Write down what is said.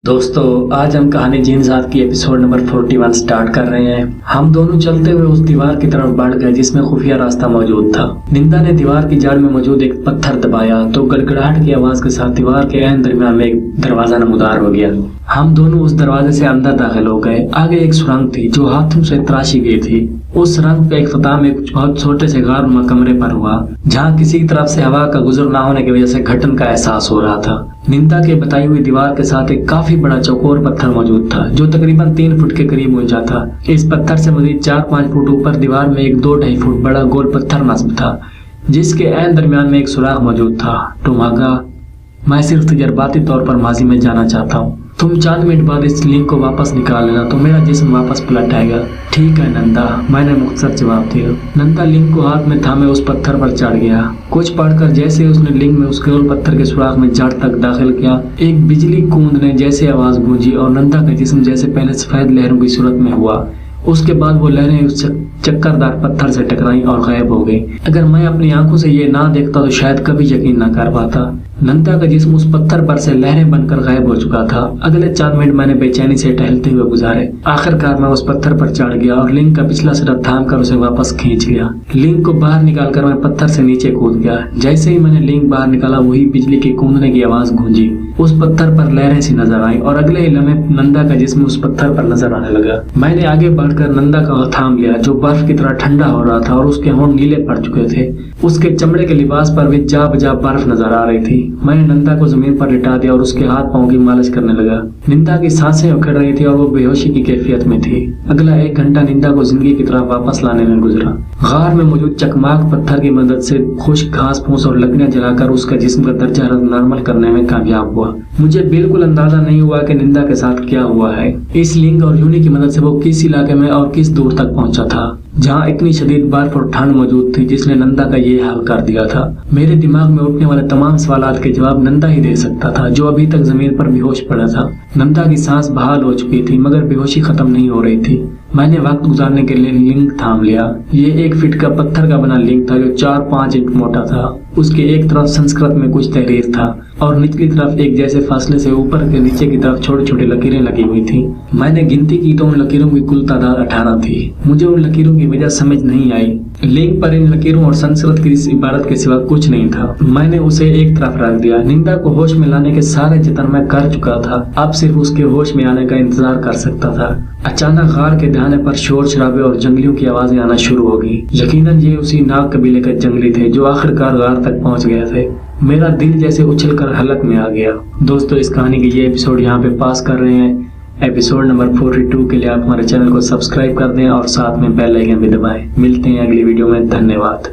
दोस्तों, आज हम कहानी जीन साथ की एपिसोड नंबर 41 स्टार्ट कर रहे हैं। हम दोनों चलते हुए उस दीवार की तरफ बढ़ गए जिसमें खुफिया रास्ता मौजूद था। निंदा ने दीवार की जड़ में मौजूद एक पत्थर दबाया तो गड़गड़ाहट की आवाज के साथ दीवार के एन दरमियान में एक दरवाजा नमूदार हो गया। हम दोनों उस दरवाजे से अंदर दाखिल हो गए। आगे एक सुरंग थी जो हाथों से तराशी गई थी। उस सुरंग का इख्तिताम एक बहुत छोटे से गार कमरे पर हुआ जहाँ किसी तरफ से हवा का गुजर न होने की वजह से घटन का एहसास हो रहा था। निंदा के बताई हुई दीवार के साथ एक काफी बड़ा चौकोर पत्थर मौजूद था जो तकरीबन 3 फुट के करीब ऊंचा था। इस पत्थर से मजीद 4-5 फुट ऊपर दीवार में एक 2-2.5 फुट बड़ा गोल पत्थर नस्ब था जिसके ऐन दरमियान में एक सुराख मौजूद था। टुमागा, मैं सिर्फ तजर्बाती तौर पर माजी में जाना चाहता हूँ। तुम चंद मिनट बाद इस लिंक को वापस निकाल लेना तो मेरा जिस्म वापस पलट आएगा। ठीक है नंदा, मैंने मुख्तसर जवाब दिया। नंदा लिंक को हाथ में थामे उस पत्थर पर चढ़ गया। कुछ पढ़कर जैसे उसने लिंक में उस गोल पत्थर के सुराख में जड़ तक दाखिल किया, एक बिजली कूंदने जैसे आवाज गूंजी और नंदा का जिस्म जैसे पहले सफेद लहरों की सूरत में हुआ। उसके बाद वो लहरें उस चक्करदार पत्थर से टकराई और गायब हो गई। अगर मैं अपनी आंखों से ये ना देखता तो शायद कभी यकीन ना कर पाता। नंदा का जिस्म उस पत्थर पर से लहरें बनकर गायब हो चुका था। अगले 4 मिनट मैंने बेचैनी से टहलते हुए गुजारे। आखिरकार मैं उस पत्थर पर चढ़ गया और लिंक का पिछला सिरा थाम कर उसे वापस खींच लिया। लिंक को बाहर निकालकर मैं पत्थर से नीचे कूद गया। जैसे ही मैंने लिंक बाहर निकाला वही बिजली के कूदने की आवाज गूंजी। उस पत्थर पर लहरें सी नजर आई और अगले ही लम्हे नंदा का जिस्म उस पत्थर पर नजर आने लगा। मैंने आगे बढ़कर नंदा का थाम लिया जो बर्फ की तरह ठंडा हो रहा था और उसके होंठ नीले पड़ चुके थे। उसके चमड़े के लिबास पर भी जा बजा बर्फ नजर आ रही थी। मैंने नंदा को जमीन पर लिटा दिया और उसके हाथ पांव की मालिश करने लगा। निंदा की सांसें उखड़ रही थी और वो बेहोशी की कैफियत में थी। अगला 1 घंटा निंदा को जिंदगी की तरफ वापस लाने में गुजरा। गार में मौजूद चकमाक पत्थर की मदद से खुश्क घास फूस और लकड़ियां जलाकर उसका जिस्म का दर्जा नॉर्मल करने में कामयाब हुआ। मुझे बिल्कुल अंदाजा नहीं हुआ कि निंदा के साथ क्या हुआ है। इस लिंक और यूनी की मदद से वो किस इलाके में और किस दूर तक पहुंचा था जहां इतनी शदीद बर्फ और ठंड मौजूद थी जिसने नंदा का ये हाल कर दिया था। मेरे दिमाग में उठने वाले तमाम सवालात के जवाब नंदा ही दे सकता था जो अभी तक जमीन पर बेहोश पड़ा था। नंदा की सांस बहाल हो चुकी थी मगर बेहोशी खत्म नहीं हो रही थी। मैंने वक्त गुजारने के लिए लिंक थाम लिया। ये 1 फीट का पत्थर का बना लिंक था जो 4-5 इंच मोटा था। उसके एक तरफ संस्कृत में कुछ तहरीर था और निचली तरफ एक जैसे फासले से ऊपर के नीचे की तरफ छोटी छोटी लकीरें लगी हुई थी। मैंने गिनती की तो उन लकीरों की कुल तादाद 18 थी। मुझे उन लकीरों की वजह समझ नहीं आई। लिंक पर इन लकीरों और संस्कृत की इस इबारत के सिवा कुछ नहीं था। मैंने उसे एक तरफ रख दिया। निंदा को होश में लाने के सारे जतन मैं कर चुका था। अब सिर्फ उसके होश में आने का इंतजार कर सकता था। अचानक गार के दहाने पर शोर शराबे और जंगलियों की आवाजें आना शुरू हो गई। यकीनन ये उसी नाग कबीले के जंगली थे जो आखिरकार गार तक पहुंच गए थे। मेरा दिल जैसे उछलकर हलक में आ गया। दोस्तों, इस कहानी की ये एपिसोड यहाँ पे पास कर रहे हैं। एपिसोड नंबर 42 के लिए आप हमारे चैनल को सब्सक्राइब कर दें और साथ में बेल आइकन भी दबाएं। मिलते हैं अगली वीडियो में। धन्यवाद।